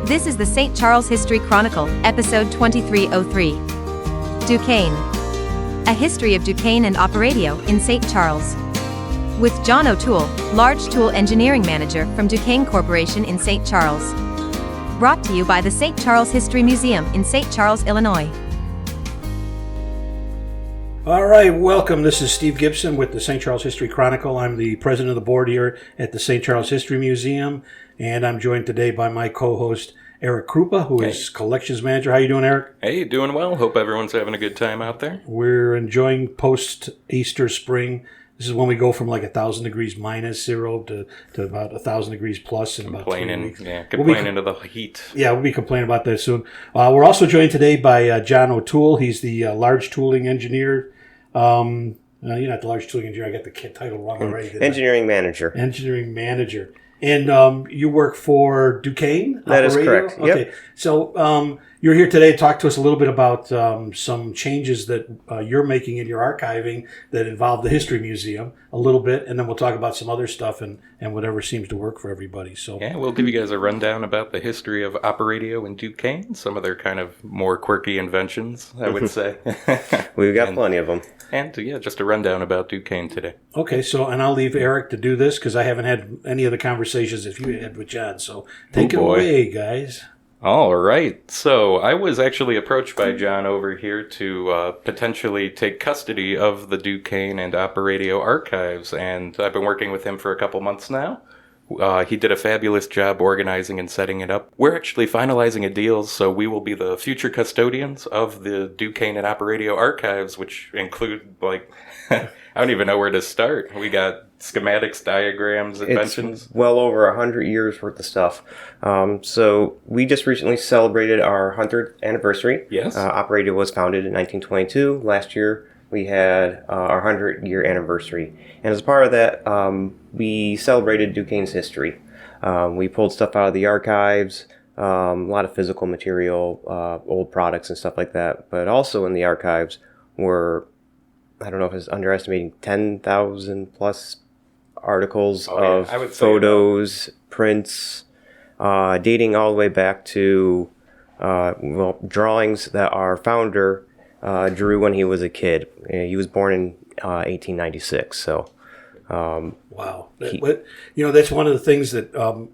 This is the St. Charles History Chronicle, episode 2303. DuKane. A history of DuKane and Operadio in St. Charles. With John O'Toole, Large Tool Engineering Manager from DuKane Corporation in St. Charles. Brought to you by the St. Charles History Museum in St. Charles, Illinois. All right, welcome. This is Steve Gibson with the St. Charles History Chronicle. I'm the president of the board here at the St. Charles History Museum, and I'm joined today by my co-host, Eric Krupa, who is collections manager. How you doing, Eric? Hey, doing well. Hope everyone's having a good time out there. We're enjoying post-Easter spring. This is when we go from like 1,000 degrees minus zero to about 1,000 degrees plus in about 3 weeks. Complaining to the heat. Yeah, we'll be complaining about that soon. We're also joined today by John O'Toole. He's the large tooling engineer. You're not the large tooling engineer. I got the title wrong already. Engineering manager. Engineering manager. And you work for DuKane? That is correct. Okay. Yep. So you're here today to talk to us a little bit about some changes that you're making in your archiving that involve the History Museum a little bit, and then we'll talk about some other stuff and whatever seems to work for everybody. So yeah, we'll give you guys a rundown about the history of Operadio and DuKane, some of their kind of more quirky inventions, I would say. We've got plenty of them. And just a rundown about DuKane today. Okay, and I'll leave Eric to do this because I haven't had any of the conversations that you had with John. So take it away, guys. All right. So I was actually approached by John over here to potentially take custody of the DuKane and Operadio archives, and I've been working with him for a couple months now. He did a fabulous job organizing and setting it up. We're actually finalizing a deal, so we will be the future custodians of the DuKane and Operadio archives, which include, I don't even know where to start. We got schematics, diagrams, inventions. It's well over 100 years worth of stuff. So we just recently celebrated our 100th anniversary. Yes. Operadio was founded in 1922. Last year we had our 100-year anniversary. And as part of that, we celebrated DuKane's history. We pulled stuff out of the archives, a lot of physical material, old products and stuff like that. But also in the archives were, I don't know if it's underestimating, 10,000 plus articles of photos, prints, dating all the way back to drawings that our founder drew when he was a kid. He was born in 1896. So, wow, that's one of the things that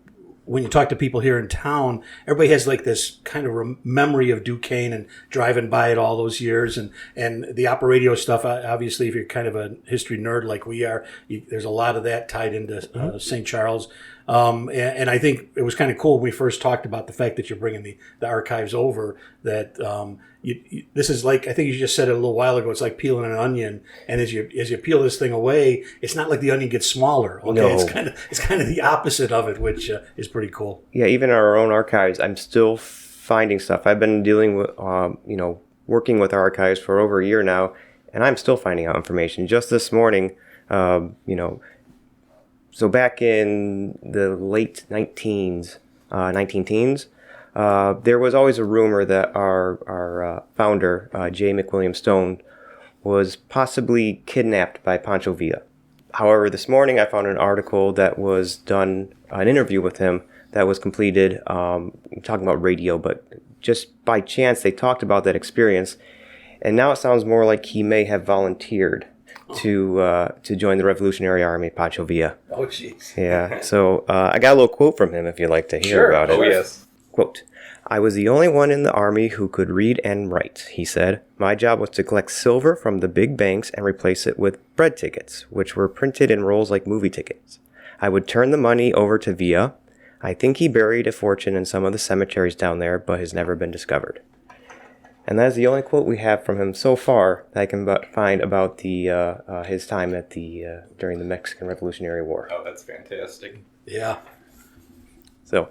when you talk to people here in town, everybody has like this kind of memory of DuKane and driving by it all those years, and the Operadio stuff. Obviously, if you're kind of a history nerd like we are, there's a lot of that tied into St. Charles. And I think it was kind of cool when we first talked about the fact that you're bringing the archives over, that this is like, I think you just said it a little while ago, it's like peeling an onion, and as you peel this thing away, it's not like the onion gets smaller. Okay, no. It's kind of the opposite of it, which is pretty cool. Yeah, even in our own archives, I'm still finding stuff. I've been dealing with, working with archives for over a year now, and I'm still finding out information. Just this morning, so back in the late 19 teens, there was always a rumor that our founder, J. McWilliam Stone, was possibly kidnapped by Pancho Villa. However, this morning I found an article that was done, an interview with him that was completed, talking about radio, but just by chance they talked about that experience, and now it sounds more like he may have volunteered to join the Revolutionary Army, Pancho Villa. Oh, jeez. Yeah, so I got a little quote from him if you'd like to hear about it. Oh, yes. Quote, "I was the only one in the army who could read and write," he said. "My job was to collect silver from the big banks and replace it with bread tickets, which were printed in rolls like movie tickets. I would turn the money over to Villa. I think he buried a fortune in some of the cemeteries down there, but has never been discovered." And that is the only quote we have from him so far that I can find about his time at during the Mexican Revolutionary War. Oh, that's fantastic. Yeah. So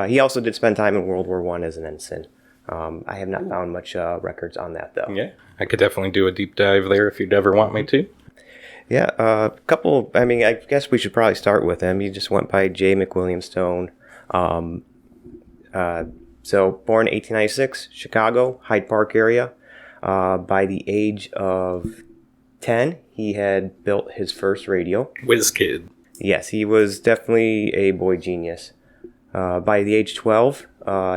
he also did spend time in World War I as an ensign. I have not found much records on that, though. Yeah, I could definitely do a deep dive there if you'd ever want me to. Yeah, I guess we should probably start with him. He just went by J. McWilliam Stone. So, born 1896, Chicago, Hyde Park area. By the age of 10, he had built his first radio. Whiz kid. Yes, he was definitely a boy genius. By the age 12,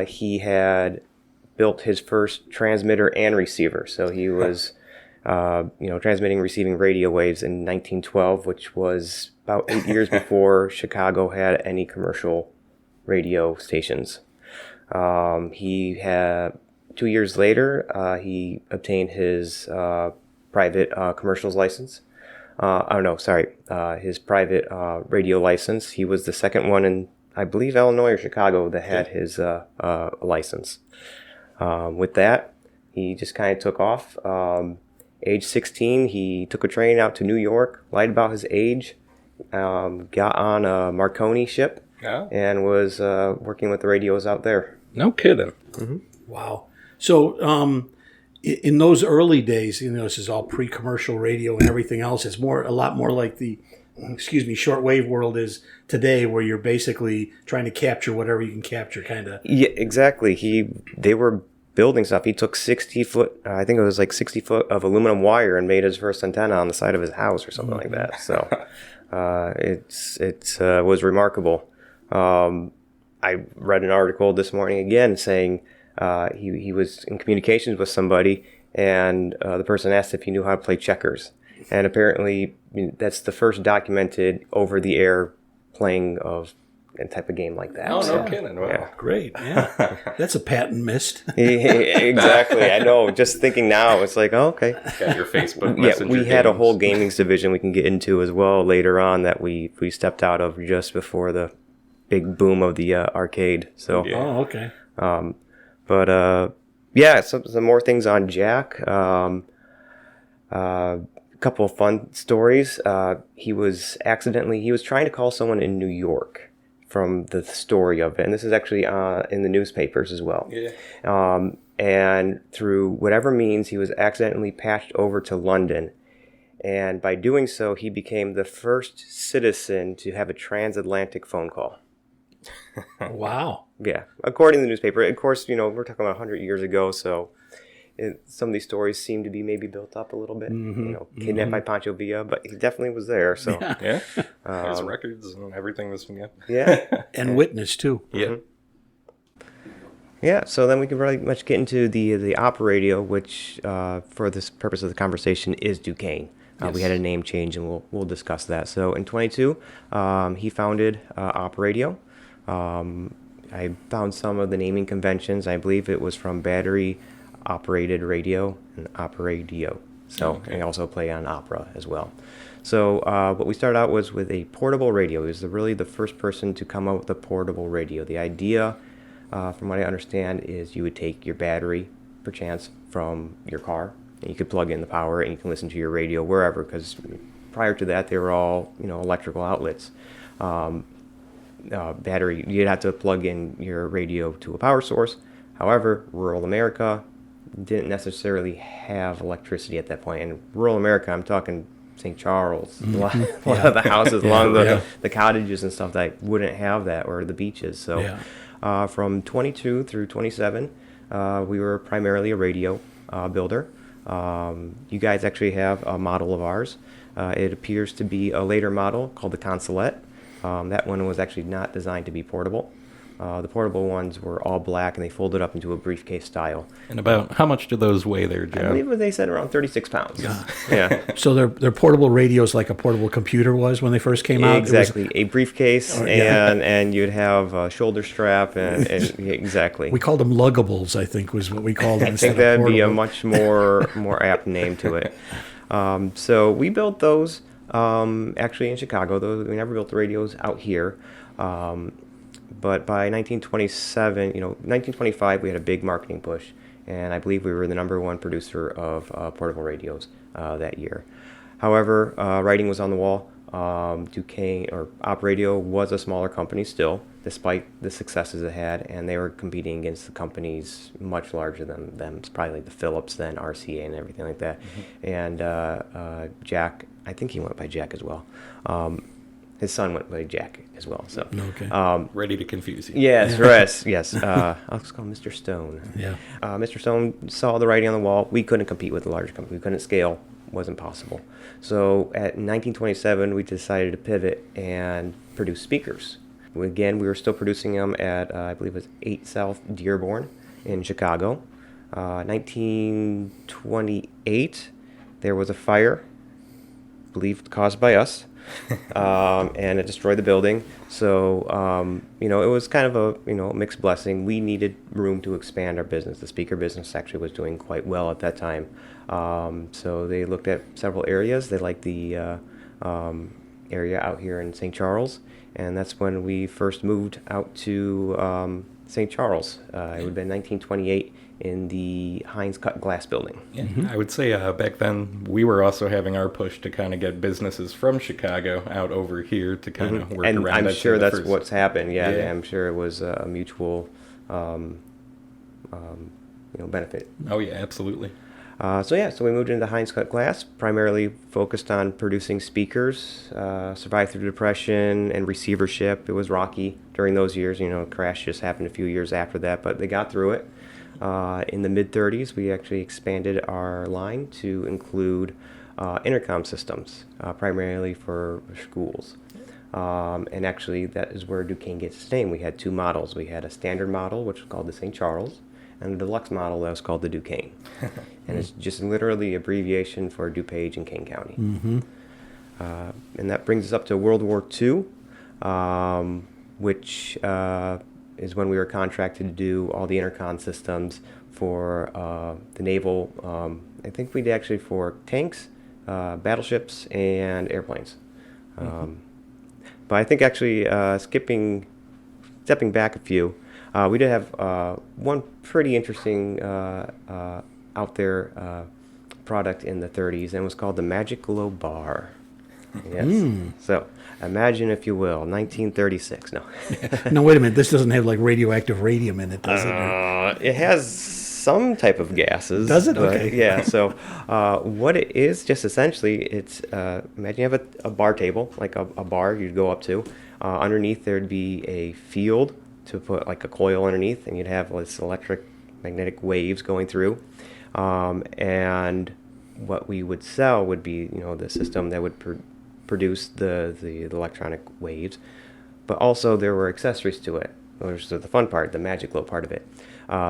he had built his first transmitter and receiver. So he was, transmitting and receiving radio waves in 1912, which was about 8 years before Chicago had any commercial radio stations. He had 2 years later, he obtained his private commercials license. His private radio license. He was the second one in, I believe, Illinois or Chicago that had his license. With that, he just kind of took off. Age 16, he took a train out to New York, lied about his age, got on a Marconi ship, and was working with the radios out there. No kidding. Mm-hmm. Wow. So, in those early days, this is all pre-commercial radio and everything else. It's a lot more like the, shortwave world is today, where you're basically trying to capture whatever you can capture, kind of. Yeah, exactly. They were building stuff. He took 60 foot, I think it was like 60 foot of aluminum wire and made his first antenna on the side of his house or something like that. So, it was remarkable. I read an article this morning again saying, he was in communications with somebody, and the person asked if he knew how to play checkers. And apparently, that's the first documented over-the-air playing of a type of game like that. Oh, no kidding. Wow. Yeah. Great. Yeah. That's a patent missed. Exactly. I know. Just thinking now, it's like, oh, okay. Got your Facebook Yeah, Messenger we had a games. whole gaming division we can get into as well later on that we stepped out of just before the big boom of the arcade. So, Yeah. Oh, okay. Some more things on Jack. A couple of fun stories. He was trying to call someone in New York from the story of it. And this is actually in the newspapers as well. Yeah. And through whatever means, he was accidentally patched over to London. And by doing so, he became the first citizen to have a transatlantic phone call. Wow. Yeah, according to the newspaper. Of course, we're talking about 100 years ago, so some of these stories seem to be maybe built up a little bit. Kidnapped by Pancho Villa, but he definitely was there. So Yeah. His records and everything was yeah, And witness, too. Yeah. yeah. So then we can pretty much get into the Operadio, which for this purpose of the conversation is DuKane. We had a name change, and we'll discuss that. So in 22, he founded Operadio. I found some of the naming conventions. I believe it was from battery operated radio and Operadio. So Okay. and also play on opera as well. So what we started out was with a portable radio. He was really the first person to come up with a portable radio. The idea, from what I understand, is you would take your battery, perchance, from your car, and you could plug in the power, and you can listen to your radio wherever, because prior to that, they were all electrical outlets. Battery, you'd have to plug in your radio to a power source. However, rural America didn't necessarily have electricity at that point. In rural America, I'm talking St. Charles, a lot of the houses along the cottages and stuff that wouldn't have that, or the beaches. So from 22 through 27, we were primarily a radio builder. You guys actually have a model of ours. It appears to be a later model called the Consulate. That one was actually not designed to be portable. The portable ones were all black, and they folded up into a briefcase style. And about how much do those weigh there, I Joe? believe they said around 36 pounds. Yeah. So they're portable radios like a portable computer was when they first came out? Exactly. A briefcase, and you'd have a shoulder strap, and exactly. We called them luggables, I think, was what we called them. I think that'd be a much more apt name to it. So we built those actually in Chicago. Those we never built the radios out here. But by 1925, we had a big marketing push, and I believe we were the #1 producer of portable radios that year. However, writing was on the wall. DuKane or Operadio was a smaller company still, despite the successes it had, and they were competing against the companies much larger than them. It's probably like the Philips, then RCA, and everything like that. And Jack, I think he went by Jack as well. His son went by Jack as well. So Okay. Ready to confuse you. yes. I'll just call him Mr. Stone. Yeah. Mr. Stone saw the writing on the wall. We couldn't compete with the larger company. We couldn't scale. Wasn't possible. So at 1927, we decided to pivot and produce speakers. Again, we were still producing them at, I believe it was 8 South Dearborn in Chicago. 1928, there was a fire, believed caused by us, and it destroyed the building. So, it was kind of a, mixed blessing. We needed room to expand our business. The speaker business actually was doing quite well at that time. So they looked at several areas. They liked the area out here in St. Charles, and that's when we first moved out to St. Charles. It would have been 1928 in the Heinz Cut Glass building. Yeah, I would say back then we were also having our push to kind of get businesses from Chicago out over here to kind of work and around. I'm sure that's what's happened. Yeah, I'm sure it was a mutual, benefit. Oh yeah, absolutely. So we moved into Heinz Cut Glass, primarily focused on producing speakers, survived through depression and receivership. It was rocky during those years. Crash just happened a few years after that, but they got through it. In the mid-30s, we actually expanded our line to include intercom systems, primarily for schools. And actually, that is where DuKane gets its name. We had 2 models. We had a standard model, which was called the St. Charles, and a deluxe model that was called the DuKane. And it's just literally abbreviation for DuPage in Kane County. Mm-hmm. And that brings us up to World War II, which is when we were contracted to do all the intercom systems for the naval. I think we did actually for tanks, battleships, and airplanes. But I think actually stepping back a few, we did have one pretty interesting out there product in the 30s, and it was called the Magic Glow Bar. Yes. So imagine, if you will, 1936. No. No, wait a minute. This doesn't have like radioactive radium in it, does it? It has some type of gases. Does it? But, Okay. Yeah. So what it is, just essentially, it's imagine you have a bar table, like a bar you'd go up to. Underneath there'd be a field to put like a coil underneath, and you'd have this electromagnetic waves going through. And what we would sell would be, the system that would produce the electronic waves, but also there were accessories to it, which is the fun part, the Magic Glow part of it.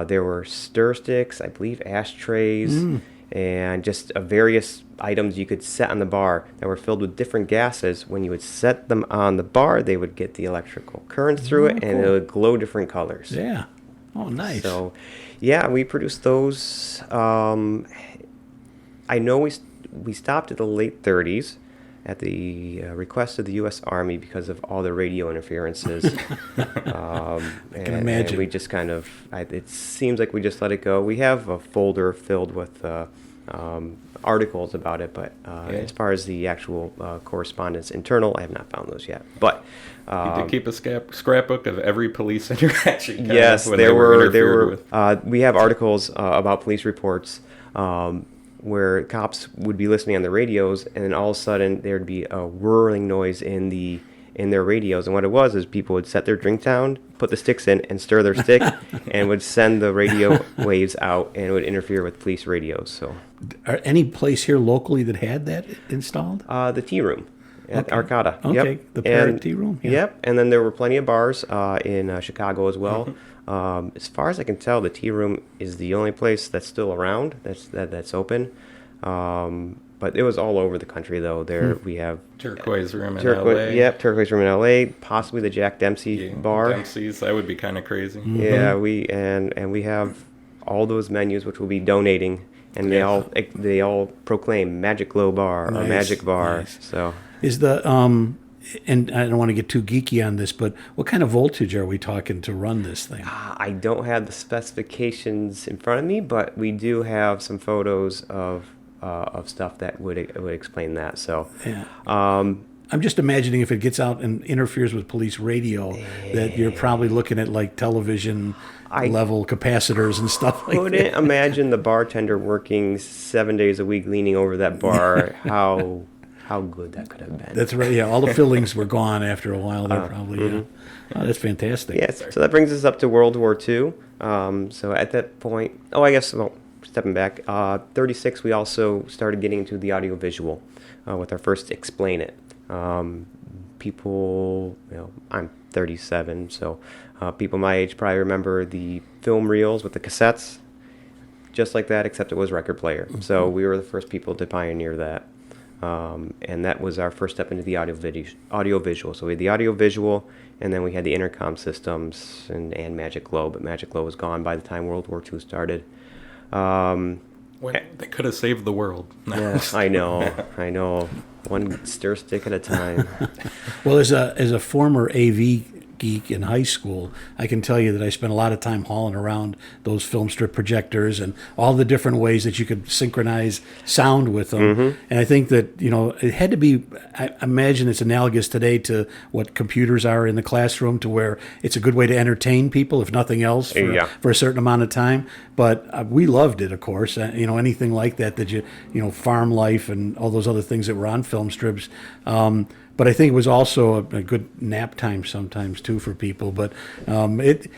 There were stir sticks, I believe ashtrays, and just various items you could set on the bar that were filled with different gases. When you would set them on the bar, they would get the electrical currents through it, and it would glow different colors. Yeah. Oh, nice. So, yeah, we produced those. I know we stopped at the late 30s at the request of the U.S. Army because of all the radio interferences. I can imagine. And we just kind of, it seems like we just let it go. We have a folder filled with articles about it, but as far as the actual correspondence internal, I have not found those yet. But you did keep a scrapbook of every police interaction. Yes, when there were. with. We have articles about police reports where cops would be listening on the radios, and then all of a sudden there'd be a whirring noise in their radios. And what it was is people would set their drink down, put the sticks in, and stir their stick, and would send the radio waves out, and it would interfere with police radios. So, any place here locally that had that installed? The tea room at Arcata. Okay, Yep. the Parrot Tea Room. Yeah. Yep, and then there were plenty of bars in Chicago as well. As far as I can tell, the tea room is the only place that's still around that's open. But it was all over the country, though. There we have Turquoise Room in L.A. Yep, Turquoise Room in L.A. Possibly the Jack Dempsey bar. Dempsey's, that would be kind of crazy. Yeah, we have all those menus which we'll be donating, and they all proclaim Magic Glow Bar or Magic Bar. Nice. So is the and I don't want to get too geeky on this, but what kind of voltage are we talking to run this thing? I don't have the specifications in front of me, but we do have some photos of stuff that would explain that. So, yeah. I'm just imagining if it gets out and interferes with police radio, that you're probably looking at like television level capacitors and stuff like that. Couldn't imagine the bartender working 7 days a week, leaning over that bar. How good that could have been. That's right. Yeah, all the fillings were gone after a while. There probably. Yeah. Oh, that's fantastic. Yes. So that brings us up to World War II. So at that point, stepping back, 36, we also started getting into the audiovisual with our first Explain It. People, I'm 37. So people my age probably remember the film reels with the cassettes, just like that, except it was record player. Mm-hmm. So we were the first people to pioneer that. And that was our first step into the audio visual. So we had the audio visual, and then we had the intercom systems and Magic Glow. But Magic Glow was gone by the time World War II started. They could have saved the world. Yes, I know. One stir stick at a time. Well, as a former AV geek in high school, I can tell you that I spent a lot of time hauling around those film strip projectors and all the different ways that you could synchronize sound with them. Mm-hmm. And I think that, it had to be, I imagine it's analogous today to what computers are in the classroom, to where it's a good way to entertain people, if nothing else, for a certain amount of time. But we loved it, of course. Anything like that Farm Life and all those other things that were on film strips. But I think it was also a good nap time sometimes too for people. But Eric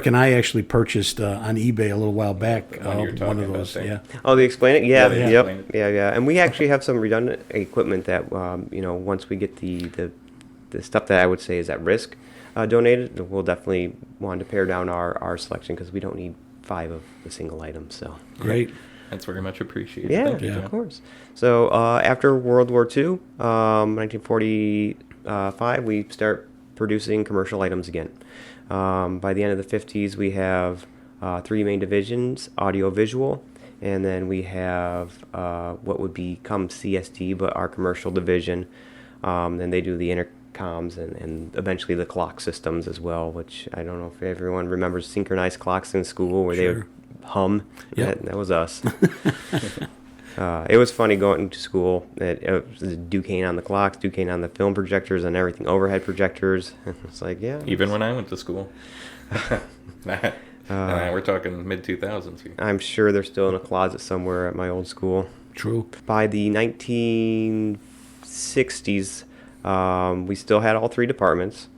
and I actually purchased on eBay a little while back one of those. Yeah. Oh, they explain it. Yeah. Yeah. And we actually have some redundant equipment that once we get the stuff that I would say is at risk donated, we'll definitely want to pare down our selection, because we don't need 5 of the single items. So great. That's very much appreciated. Yeah, Thank you, of course. So after World War II, 1945, we start producing commercial items again. By the end of the 50s, we have 3 main divisions: audio-visual, and then we have what would become CSD, but our commercial division. Then they do the intercoms and eventually the clock systems as well, which I don't know if everyone remembers synchronized clocks in school where they would hum. Yep. That was us. It was funny going to school. It was DuKane on the clocks, DuKane on the film projectors, and everything, overhead projectors. It's like, yeah. Even when I went to school. We're talking mid-2000s. I'm sure they're still in a closet somewhere at my old school. True. By the 1960s, we still had all 3 departments.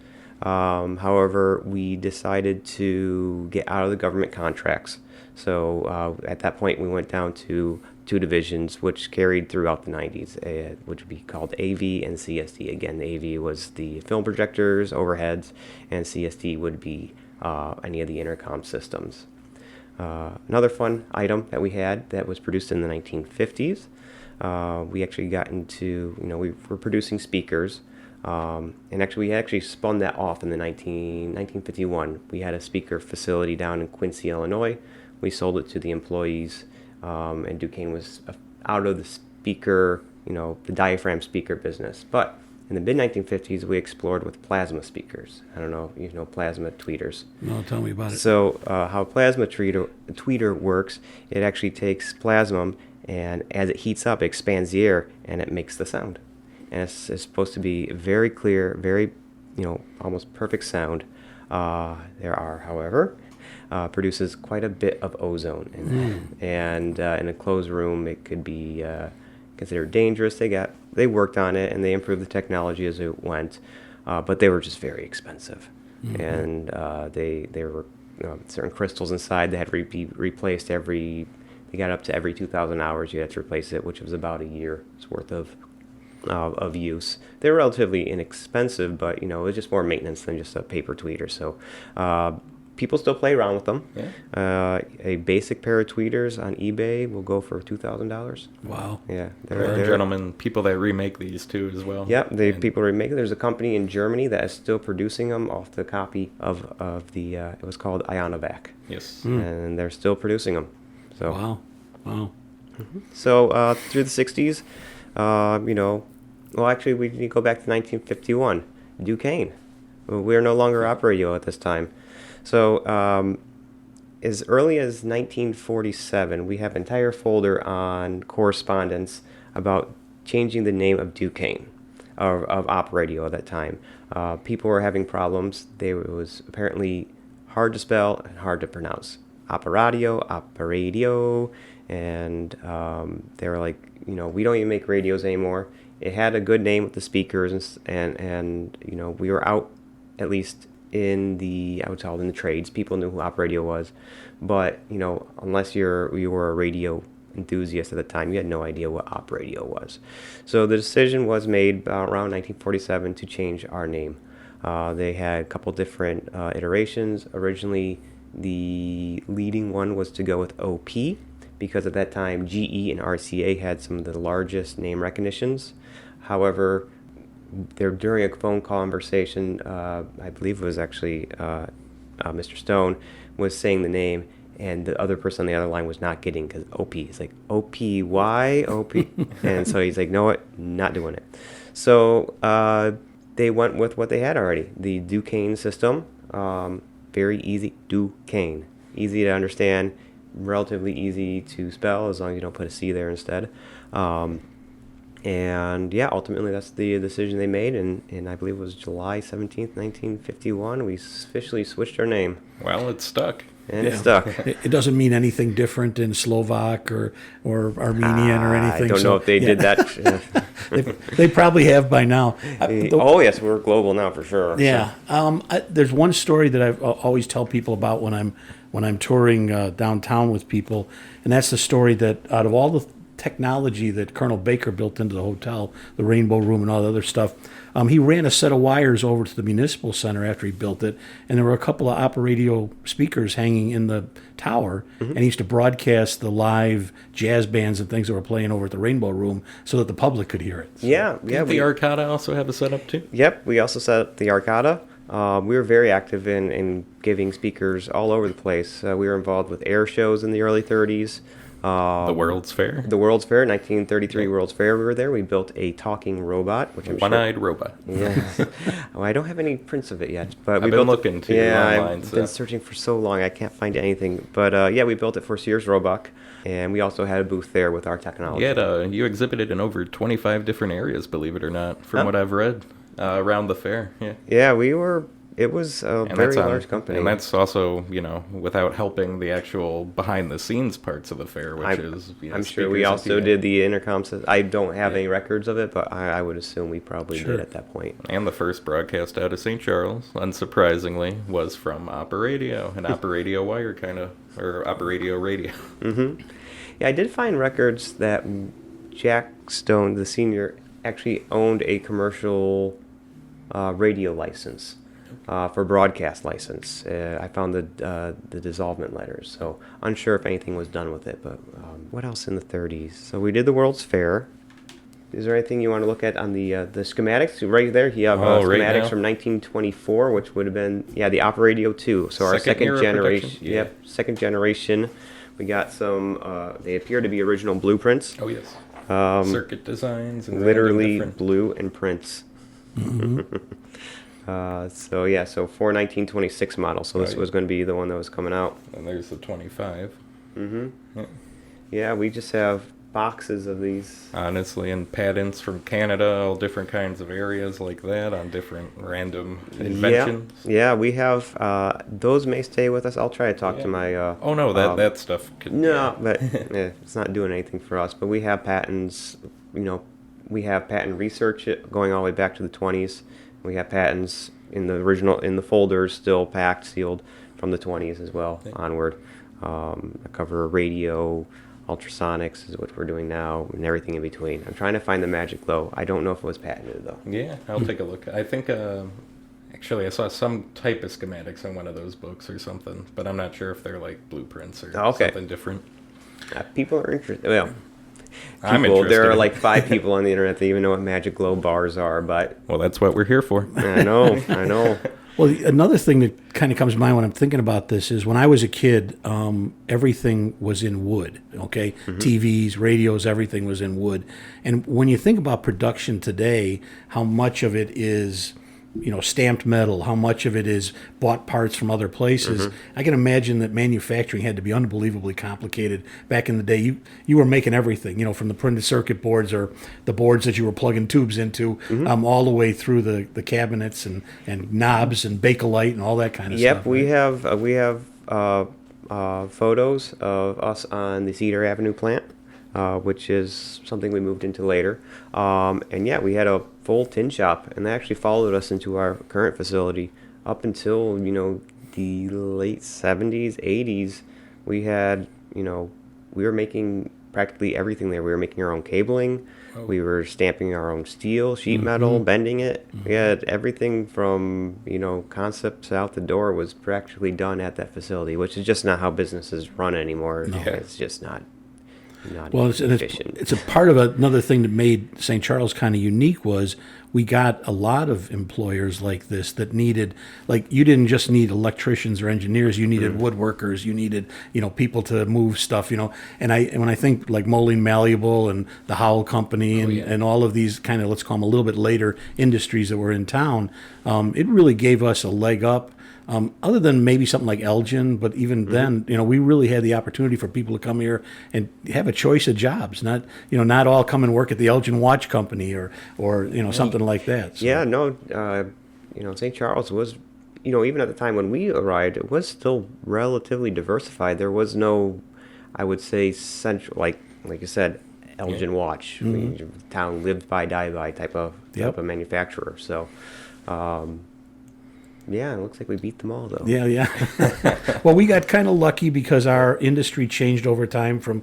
However, we decided to get out of the government contracts. So at that point, we went down to 2 divisions, which carried throughout the 90s, which would be called AV and CSD. Again, the AV was the film projectors, overheads, and CSD would be any of the intercom systems. Another fun item that we had that was produced in the 1950s, we actually got into, we were producing speakers. And actually, we spun that off in the 1951. We had a speaker facility down in Quincy, Illinois. We sold it to the employees, and DuKane was out of the speaker, the diaphragm speaker business. But in the mid-1950s, we explored with plasma speakers. I don't know if you know plasma tweeters. No, tell me about it. So how a plasma tweeter works, it actually takes plasma, and as it heats up, it expands the air, and it makes the sound. And it's supposed to be very clear, very, almost perfect sound. There are, however, produces quite a bit of ozone in that. And in a closed room, it could be considered dangerous. They worked on it, and they improved the technology as it went, but they were just very expensive. Mm-hmm. And there were certain crystals inside that had to be replaced they got up to every 2,000 hours you had to replace it, which was about a year's worth of use. They're relatively inexpensive, but it was just more maintenance than just a paper tweeter. So people still play around with them. Yeah. A basic pair of tweeters on eBay will go for $2,000. Wow. Yeah. There are people that remake these too as well. Yeah, people remake it. There's a company in Germany that is still producing them off the copy of the it was called Ionovac. Yes. And they're still producing them. So wow. Mm-hmm. So through the 60s, well, actually, we need to go back to 1951. DuKane. We're no longer Operadio at this time. So as early as 1947, we have an entire folder on correspondence about changing the name of DuKane, of Operadio at that time. People were having problems. It was apparently hard to spell and hard to pronounce. Operadio, and they were like, we don't even make radios anymore. It had a good name with the speakers, and we were out, at least in the trades. People knew who Operadio was, but unless you were a radio enthusiast at the time, you had no idea what Operadio was. So the decision was made around 1947 to change our name. They had a couple different iterations. Originally, the leading one was to go with OP, because at that time GE and RCA had some of the largest name recognitions. However, during a phone conversation, I believe it was actually Mr. Stone was saying the name, and the other person on the other line was not getting, because OP. He's like, OPY, OP. And so he's like, no, what? Not doing it. So they went with what they had already, the DuKane system. Very easy, DuKane. Easy to understand, relatively easy to spell, as long as you don't put a C there instead. And yeah, ultimately that's the decision they made, and I believe it was July 17th, 1951, we officially switched our name. Well, it's stuck. And it's stuck. It doesn't mean anything different in Slovak or Armenian or anything. I don't know if they did that. They probably have by now. Oh yes, we're global now for sure. Yeah. There's one story that I always tell people about when I'm touring downtown with people, and that's the story that out of all the technology that Colonel Baker built into the hotel, the Rainbow Room and all the other stuff, he ran a set of wires over to the Municipal Center after he built it, and there were a couple of Operadio speakers hanging in the tower, and he used to broadcast the live jazz bands and things that were playing over at the Rainbow Room so that the public could hear it. So. Yeah. Did the Arcada also have a setup too? Yep, we also set up the Arcada. We were very active in giving speakers all over the place. We were involved with air shows in the early 30s. The World's Fair? The World's Fair, 1933 World's Fair, we were there. We built a talking robot, which I'm One-eyed robot. Yes. Well, I don't have any prints of it yet, but I've been looking too online. I've been searching for so long, I can't find anything. But yeah, we built it for Sears Roebuck, and we also had a booth there with our technology. You exhibited in over 25 different areas, believe it or not, from what I've read around the fair. Yeah, it was a very large company. And that's also, without helping the actual behind-the-scenes parts of the fair, which I'm sure we also did the intercom system. I don't have any records of it, but I would assume we probably did at that point. And the first broadcast out of St. Charles, unsurprisingly, was from Operadio, an Operadio wire kind of, or Operadio radio. Mm-hmm. Yeah, I did find records that Jack Stone, the senior, actually owned a commercial radio license. For broadcast license. I found the dissolvement letters, so unsure if anything was done with it, but what else in the 30s? So we did the World's Fair. Is there anything you want to look at on the schematics? Right there, you have schematics from 1924, which would have been, the Operadio 2. So our second generation. Yep, second generation. We got some, they appear to be original blueprints. Oh, yes. Circuit designs. And literally blue and prints. Mm-hmm. So for 1926 model. So this was going to be the one that was coming out. And there's the 25. Mm-hmm. Yeah, we just have boxes of these. Honestly, and patents from Canada, all different kinds of areas like that on different random inventions. Yeah, we have, those may stay with us. I'll try to talk to my... that stuff could... No, but it's not doing anything for us. But we have patents, we have patent research going all the way back to the 20s. We have patents in the folders still packed, sealed from the 20s as well, onward. I cover radio, ultrasonics is what we're doing now, and everything in between. I'm trying to find the magic glow. I don't know if it was patented, though. Yeah, I'll take a look. I think, actually, I saw some type of schematics in one of those books or something, but I'm not sure if they're like blueprints or something different. People are interested. Well, I'm interested. There are like 5 people on the internet that even know what magic glow bars are, but... Well, that's what we're here for. I know. Well, another thing that kind of comes to mind when I'm thinking about this is when I was a kid, everything was in wood, okay? Mm-hmm. TVs, radios, everything was in wood. And when you think about production today, how much of it is... stamped metal, how much of it is bought parts from other places. Mm-hmm. I can imagine that manufacturing had to be unbelievably complicated back in the day. You were making everything, from the printed circuit boards or the boards that you were plugging tubes into, all the way through the cabinets and knobs and Bakelite and all that kind of stuff. Yep, we have photos of us on the Cedar Avenue plant. Which is something we moved into later. We had a full tin shop, and they actually followed us into our current facility up until, the late 70s, 80s. We had, we were making practically everything there. We were making our own cabling. We were stamping our own steel, sheet metal, bending it. We had everything from, concepts out the door was practically done at that facility, which is just not how businesses run anymore. No. It's just not efficient. It's a part of another thing that made St. Charles kind of unique was we got a lot of employers like this that needed, like, you didn't just need electricians or engineers, you needed woodworkers, you needed, people to move stuff, and when I think like Moline Malleable and the Howell Company and all of these kind of, let's call them a little bit later industries that were in town, it really gave us a leg up. Other than maybe something like Elgin, but even then, we really had the opportunity for people to come here and have a choice of jobs, not all come and work at the Elgin Watch Company or something like that. So. Yeah, no, St. Charles was, even at the time when we arrived, it was still relatively diversified. There was no, I would say, central, like you said, Elgin Watch. The town lived by, die by type of manufacturer. So. Yeah, it looks like we beat them all, though. Yeah. Well, we got kind of lucky because our industry changed over time from,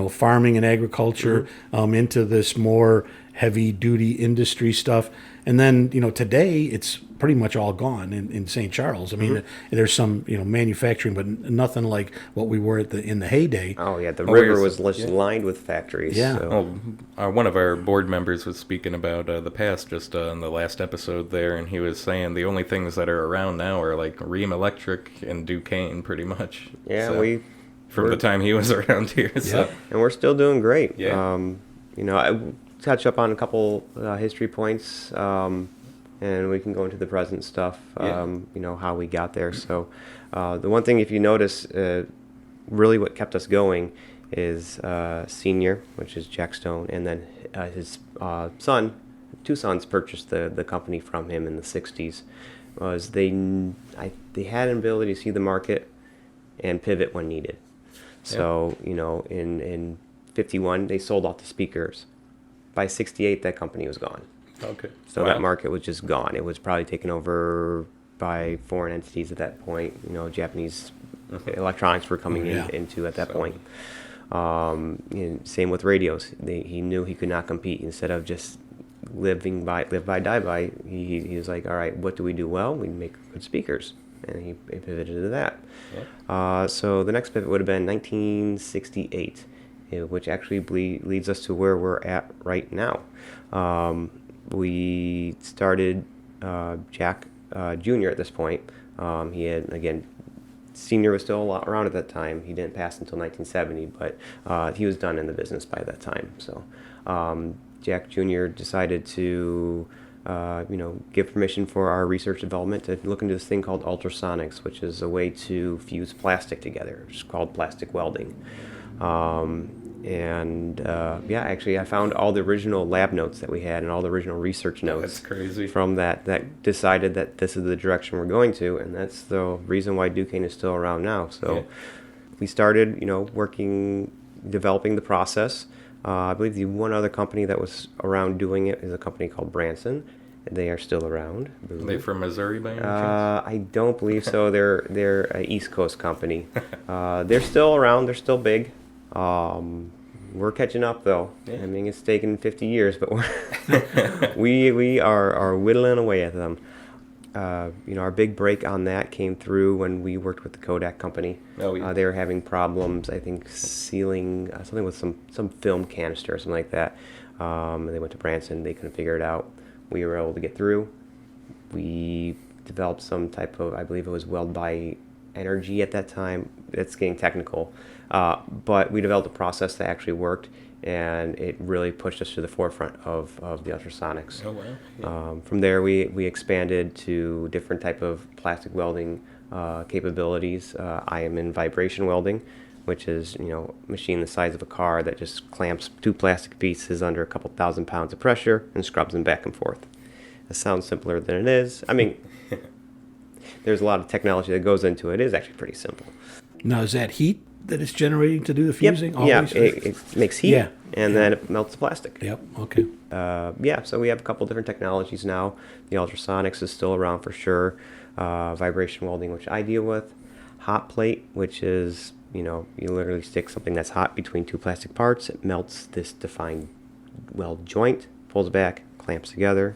farming and agriculture into this more heavy-duty industry stuff. And then, today it's pretty much all gone in St. Charles. I mean, there's some, manufacturing, but nothing like what we were in the heyday. Oh, yeah, the river was lined with factories. Yeah. So. One of our board members was speaking about the past just in the last episode there, and he was saying the only things that are around now are like Ream Electric and DuKane, pretty much. Yeah, so, from the time he was around here. So. And we're still doing great. Yeah. I touch up on a couple history points, and we can go into the present stuff, how we got there. So the one thing, if you notice, really what kept us going is Senior, which is Jack Stone, and then his two sons purchased the company from him in the 60s. Was they had an ability to see the market and pivot when needed. So, in 51, they sold off the speakers. By 68, that company was gone. Okay. So that market was just gone. It was probably taken over by foreign entities at that point. Japanese electronics were coming into at that point. Same with radios. He knew he could not compete. Instead of just live by, die by, he was like, all right, what do we do well? We make good speakers. And he pivoted to that. Yeah. So the next pivot would have been 1968. Which actually leads us to where we're at right now. We started Jack Jr. at this point. He had, again, Senior was still around at that time. He didn't pass until 1970, but he was done in the business by that time. So Jack Jr. decided to give permission for our research development to look into this thing called ultrasonics, which is a way to fuse plastic together. It's called plastic welding. Actually, I found all the original lab notes that we had and all the original research notes. That's crazy. From that decided that this is the direction we're going to, and that's the reason why DuKane is still around now. So we started, developing the process. I believe the one other company that was around doing it is a company called Branson. They are still around. Are they from Missouri by any chance? I don't believe so. They're an East Coast company. They're still around. They're still big. We're catching up, though. Yeah. I mean, it's taken 50 years, but we are whittling away at them. Our big break on that came through when we worked with the Kodak company. Oh, yeah. They were having problems, I think, sealing something with some film canister or something like that. They went to Branson. They couldn't figure it out. We were able to get through. We developed some type of, I believe it was weld by energy at that time. It's getting technical. But we developed a process that actually worked, and it really pushed us to the forefront of the ultrasonics. Oh, wow. Yeah. From there, we expanded to different type of plastic welding capabilities. I am in vibration welding, which is, a machine the size of a car that just clamps two plastic pieces under a couple thousand pounds of pressure and scrubs them back and forth. It sounds simpler than it is. I mean, there's a lot of technology that goes into it. It is actually pretty simple. Now, is that heat that it's generating to do the fusing? Yep. Yeah, it makes heat, and then it melts the plastic. Yep, okay. So we have a couple different technologies now. The ultrasonics is still around for sure. Vibration welding, which I deal with. Hot plate, which is You literally stick something that's hot between two plastic parts. It melts this defined weld joint, pulls back, clamps together.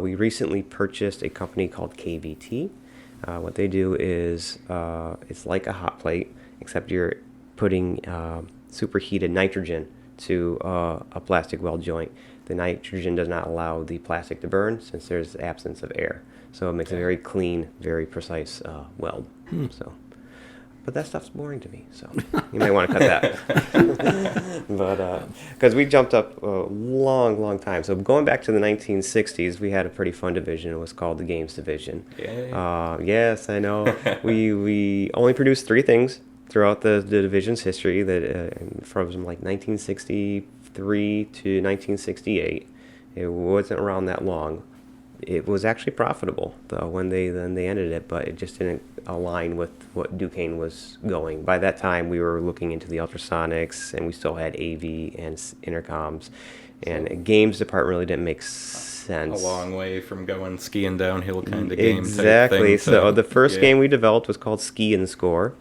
We recently purchased a company called KVT. What they do is it's like a hot plate, except you're putting superheated nitrogen to a plastic weld joint. The nitrogen does not allow the plastic to burn since there's absence of air. So it makes a very clean, very precise weld. So, but that stuff's boring to me, so you might want to cut that. But because we jumped up a long time. So going back to the 1960s, we had a pretty fun division. It was called the Games Division. Yes, I know. we only produced 3 things throughout the division's history, that from like 1963 to 1968. It wasn't around that long. It was actually profitable though when they ended it, but it just didn't align with what DuKane was going. By that time, we were looking into the ultrasonics, and we still had AV and intercoms, and a games department really didn't make sense. A long way from going skiing downhill kind of game. Exactly. Type thing, so the first game we developed was called Ski and Score,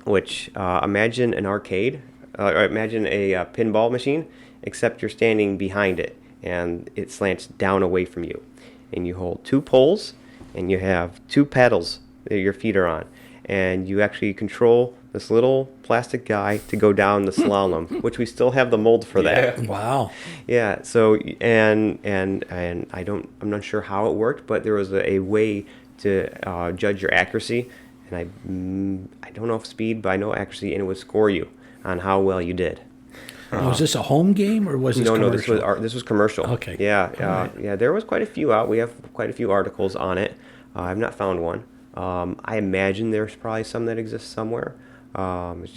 which imagine an arcade, or imagine a pinball machine, except you're standing behind it, and it slants down away from you. And you hold 2 poles, and you have 2 pedals that your feet are on, and you actually control this little plastic guy to go down the slalom, which we still have the mold for that. Wow. Yeah. So and I'm not sure how it worked, but there was a way to judge your accuracy, and I don't know if speed, but I know accuracy, and it would score you on how well you did. Was this a home game or was this commercial? No, this was commercial. Okay. Yeah, yeah. There was quite a few out. We have quite a few articles on it. I've not found one. I imagine there's probably some that exist somewhere.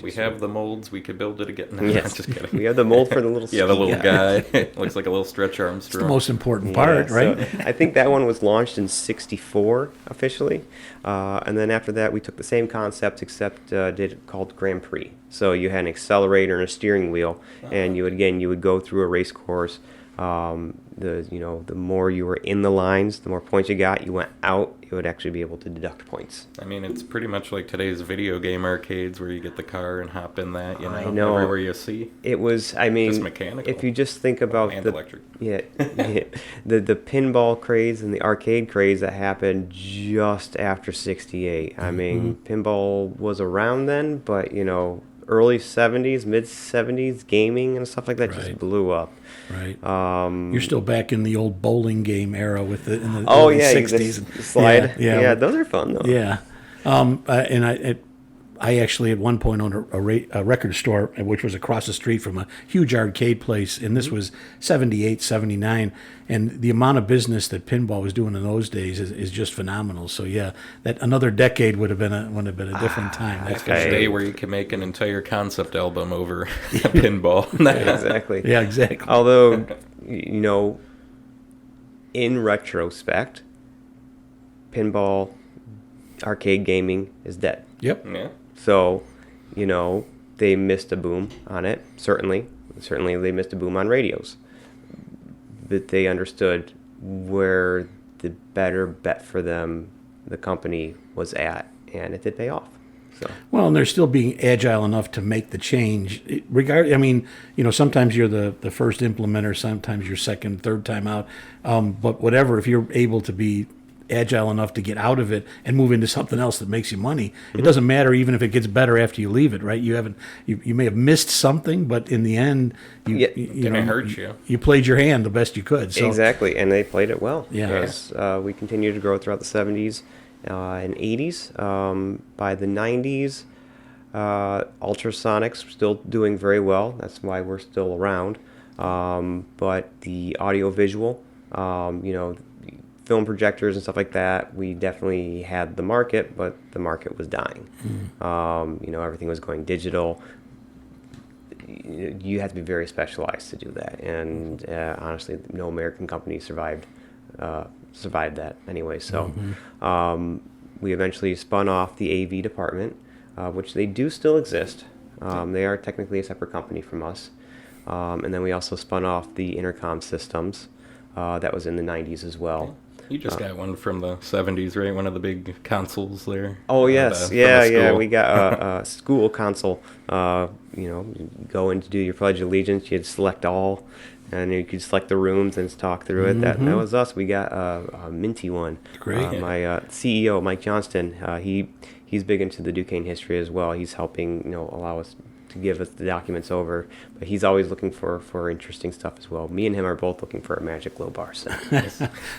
We have the molds. We could build it again. No, Yes. I'm just kidding. We have the mold for the little Yeah, the ski little guy. Looks like a little stretch Armstrong. The most important part, right? So I think that one was launched in '64 officially, and then after that we took the same concept except did it called Grand Prix. So you had an accelerator and a steering wheel, and you would go through a race course. The more you were in the lines, the more points you got. You went out, you would actually be able to deduct points. I mean, it's pretty much like today's video game arcades where you get the car and hop in that, I know. everywhere you see. It was, I mean, Just mechanical. if you just think about And the electric. the pinball craze and the arcade craze that happened just after '68. I mean, pinball was around then, but early '70s, mid '70s, gaming and stuff like that just Right. blew up. Right. You're still back in the old bowling game era in the Oh early yeah, 60s. the slide. Yeah. Yeah, those are fun though. Yeah. And I actually at one point owned a record store, which was across the street from a huge arcade place, and this was 78, 79, and the amount of business that pinball was doing in those days is just phenomenal. So yeah, that another decade would have been a different time. That's for That's a sure. day where you can make an entire concept album over pinball. Exactly. Yeah, exactly. Although, in retrospect, pinball, arcade gaming is dead. Yep. Yeah. So, they missed a boom on it, certainly. Certainly they missed a boom on radios. But they understood where the better bet for them, the company, was at, and it did pay off. So. Well, and they're still being agile enough to make the change. Sometimes you're the first implementer, sometimes you're second, third time out. But whatever, if you're able to be agile enough to get out of it and move into something else that makes you money, it doesn't matter even if it gets better after you leave it, right? You may have missed something, but in the end, Didn't hurt you. You played your hand the best you could. So. Exactly, and they played it well. Yeah. As, we continued to grow throughout the 70s and 80s. By the 90s, ultrasonics were still doing very well. That's why we're still around. But the audio-visual, film projectors and stuff like that, we definitely had the market, but the market was dying. Everything was going digital. You had to be very specialized to do that, and honestly, no American company survived that anyway. So we eventually spun off the AV department, which they do still exist. They are technically a separate company from us. And then we also spun off the intercom systems. That was in the 90s as well. You just got one from the 70s, right? One of the big consoles there. Oh, yes. From Yeah, the yeah. school. We got a school console. You go in to do your Pledge of Allegiance, you'd select all, and you could select the rooms and talk through it. That was us. We got a minty one. Great. My CEO, Mike Johnston, he's big into the DuKane history as well. He's helping, allow us to give us the documents over, but he's always looking for interesting stuff as well. Me and him are both looking for a magic glow bar set.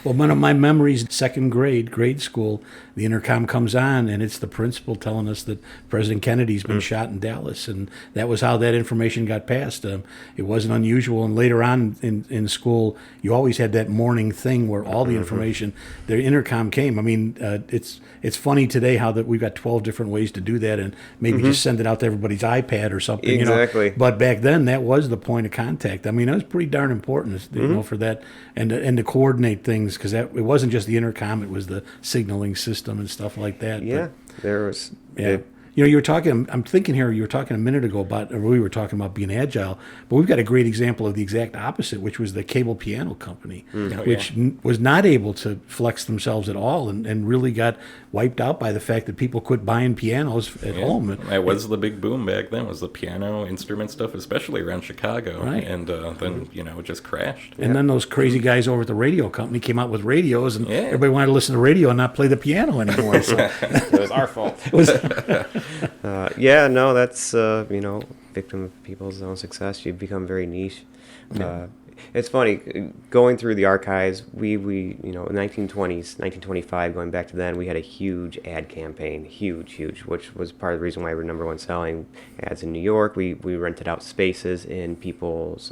Well, one of my memories, second grade school, the intercom comes on, and it's the principal telling us that President Kennedy's been shot in Dallas, and that was how that information got passed. It wasn't unusual, and later on in school, you always had that morning thing where all the information, the intercom came. I mean, it's funny today how that we've got 12 different ways to do that, and maybe just send it out to everybody's iPad or something. Exactly. But back then, that was the point of contact. I mean, it was pretty darn important, for that, and to coordinate things, because it wasn't just the intercom; it was the signaling system and stuff like that. Yeah, there was. Yeah. You were talking, I'm thinking here, you were talking a minute ago about, or we were talking about being agile, but we've got a great example of the exact opposite, which was the cable piano company, which was not able to flex themselves at all and really got wiped out by the fact that people quit buying pianos at home. That was the big boom back then, was the piano instrument stuff, especially around Chicago. Right. And then, it just crashed. And then those crazy guys over at the radio company came out with radios, and everybody wanted to listen to radio and not play the piano anymore. So It was our fault. That's victim of people's own success. You become very niche. It's funny going through the archives. We in the 1920s, 1925, going back to then, we had a huge ad campaign, huge, which was part of the reason why we're number one selling ads in New York. We rented out spaces in people's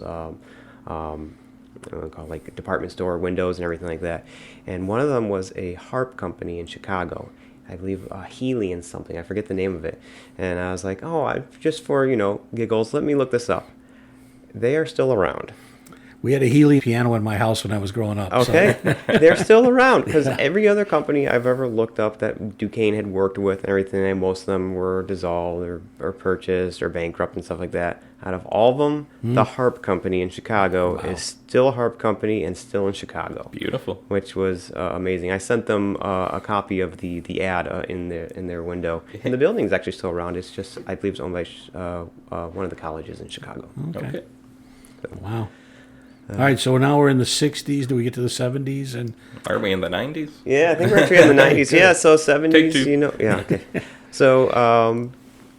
like department store windows and everything like that. And one of them was a harp company in Chicago. I believe Healy and something. I forget the name of it. And I was like, just for, giggles, let me look this up. They are still around. we had a Healy piano in my house when I was growing up. Okay. So. They're still around, because every other company I've ever looked up that DuKane had worked with and everything, and most of them were dissolved or purchased or bankrupt and stuff like that. Out of all of them, the harp company in Chicago is still a harp company and still in Chicago. Beautiful. Which was amazing. I sent them a copy of the ad in their window. And the building is actually still around. It's just, I believe it's owned by one of the colleges in Chicago. Okay. Wow. All right, so now we're in the 60s. Do we get to the 70s? And Are we in the 90s? Yeah, I think we're actually in the 90s. Yeah, so 70s, Take two. Yeah, okay. So,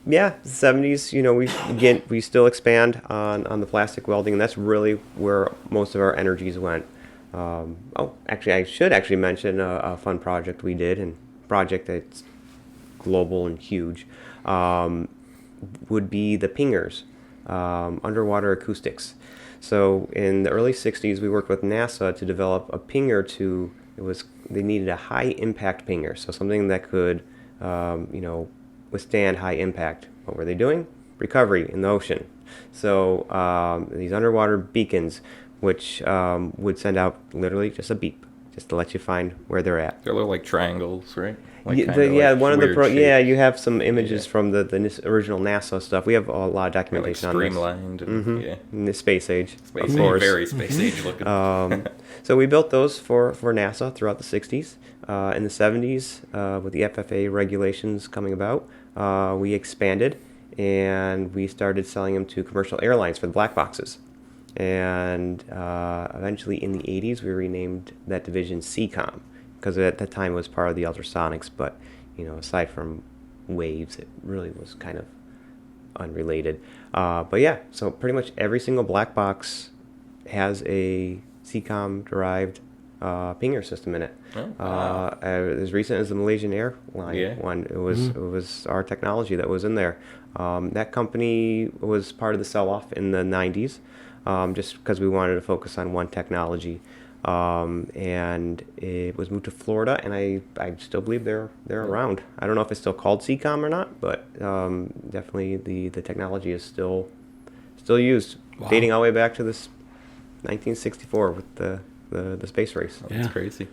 70s, we still expand on the plastic welding, and that's really where most of our energies went. Actually, I should actually mention a fun project we did, and project that's global and huge, would be the pingers, underwater acoustics. So in the early 60s, we worked with NASA to develop a pinger they needed a high impact pinger, so something that could, withstand high impact. What were they doing? Recovery in the ocean. So these underwater beacons, which would send out literally just a beep, just to let you find where they're at. They're little like triangles, right? One of weird shapes. you have some images from the original NASA stuff. We have a lot of documentation on this. Streamlined. And, In the space age, Space of age, course. very space age looking. So we built those for NASA throughout the 60s. In the 70s, with the FFA regulations coming about, we expanded and we started selling them to commercial airlines for the black boxes. And eventually in the 80s, we renamed that division CCOM, because at that time it was part of the ultrasonics, but aside from waves, it really was kind of unrelated. So pretty much every single black box has a CCOM derived pinger system in it. As recent as the Malaysian Airline one, it was our technology that was in there. That company was part of the sell-off in the 90s, just because we wanted to focus on one technology. And it was moved to Florida, and I still believe they're around. I don't know if it's still called CCOM or not, but definitely the technology is still used, dating all the way back to this 1964 with the space race. That's crazy.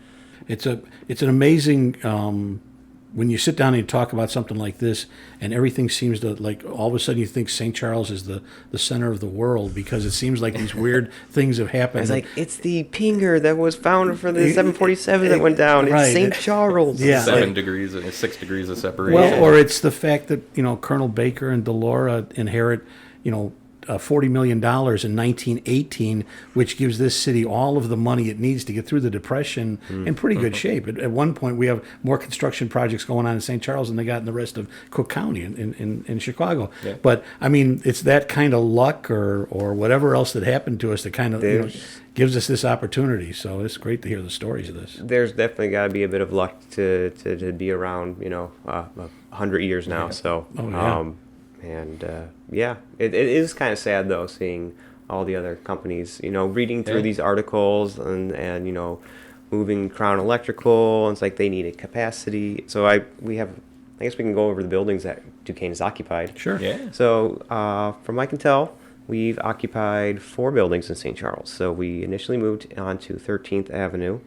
it's an amazing when you sit down and you talk about something like this, and everything seems to, like, all of a sudden you think St. Charles is the center of the world, because it seems like these weird things have happened. It's like, it's the pinger that was found for the 747 that went down. Right. It's St. Charles. Yeah. 6 degrees of separation. Well, or it's the fact that, Colonel Baker and Delora inherit, $40 million in 1918, which gives this city all of the money it needs to get through the Depression in pretty good shape. At one point, we have more construction projects going on in St. Charles than they got in the rest of Cook County in Chicago. Yeah. But, I mean, it's that kind of luck or whatever else that happened to us that kind of gives us this opportunity. So it's great to hear the stories of this. There's definitely got to be a bit of luck to be around, 100 years now. Yeah. So, Oh, yeah. It is kind of sad though, seeing all the other companies, reading through these articles and moving Crown Electrical, and it's like they needed capacity. So I guess we can go over the buildings that DuKane has occupied. Sure. Yeah. So from what I can tell, we've occupied 4 buildings in St. Charles. So we initially moved on to 13th Avenue.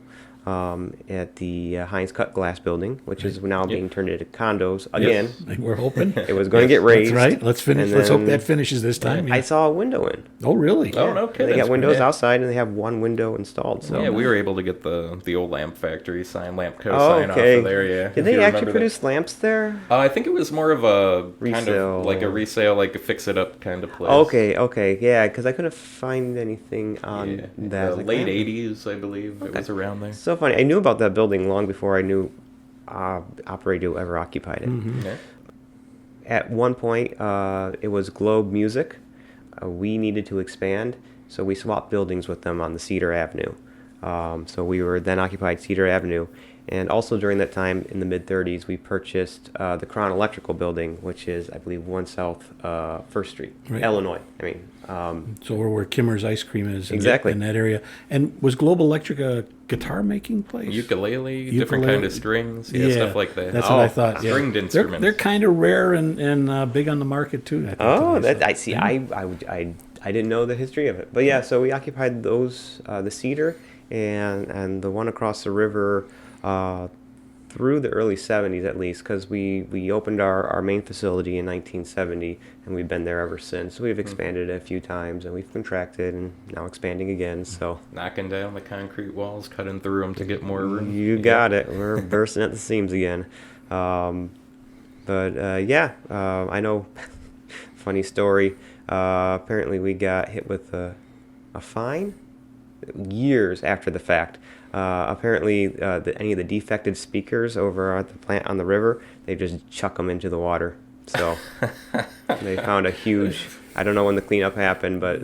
At the Heinz Cut Glass building, which is now being turned into condos again. Yes. We're hoping. It was going to get raised. That's right. Let's finish. And Let's hope then that finishes this time. Yeah. I saw a window in. Oh, really? Oh, okay. They that's got windows great. outside, and they have one window installed. So Yeah, we were able to get the old lamp factory sign, Lamp Co. Oh, sign okay. off of there. Yeah. Did if they you actually remember produce lamps there? I think it was more of a kind Resale. of like a resale, like a fix it up kind of place. Okay, yeah, because I couldn't find anything on Yeah. that. The late '80s, I believe it was around there. So funny. I knew about that building long before I knew Operadio ever occupied it. Mm-hmm. Yeah. At one point, it was Globe Music. We needed to expand, so we swapped buildings with them on the Cedar Avenue. So we were then occupied Cedar Avenue. And also during that time, in the mid-'30s, we purchased the Crown Electrical building, which is, I believe, 1 South 1st Street, Right. Illinois. So where Kimmer's Ice Cream is. Exactly. In that area. And was Global Electric a guitar-making place? Ukulele, different kind of strings, stuff like that. That's what I thought. Yeah. Stringed instruments. They're kind of rare and big on the market, too. I think, Oh, today, that I see. Yeah. I didn't know the history of it, but yeah. So we occupied those, the Cedar, and the one across the river through the early '70s at least, because we opened our main facility in 1970, and we've been there ever since. We've expanded a few times, and we've contracted, and now expanding again. So Knocking down the concrete walls, cutting through them to get more room. you got it. We're bursting at the seams again. I know. Funny story. Apparently, we got hit with a fine years after the fact. Apparently, any of the defective speakers over at the plant on the river, they just chuck them into the water. So they found a huge. I don't know when the cleanup happened, but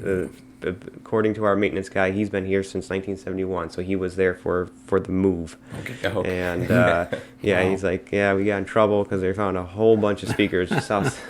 according to our maintenance guy, he's been here since 1971, so he was there for the move. Okay. And Wow. he's like, we got in trouble because they found a whole bunch of speakers just south.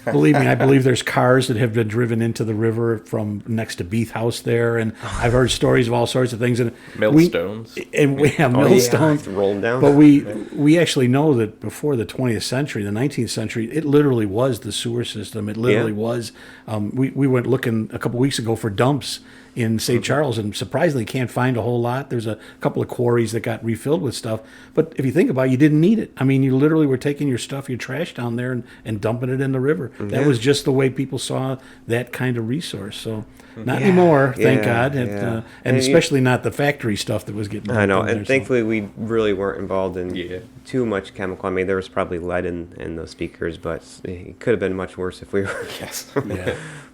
Believe me, I believe there's cars that have been driven into the river from next to Beath House there, and I've heard stories of all sorts of things. And Millstones. we have millstones. Roll them down. But we actually know that before the 20th century, the 19th century, it literally was the sewer system. It literally was. We went looking a couple weeks ago for dumps in St. Charles, and surprisingly can't find a whole lot. There's a couple of quarries that got refilled with stuff. But if you think about it, you didn't need it. I mean, you literally were taking your stuff, your trash down there and dumping it in the river. That was just the way people saw that kind of resource. So not anymore, thank God. And especially not the factory stuff that was getting I know, dumped in and there, thankfully we really weren't involved in too much chemical. I mean, there was probably lead in those speakers, but it could have been much worse if we were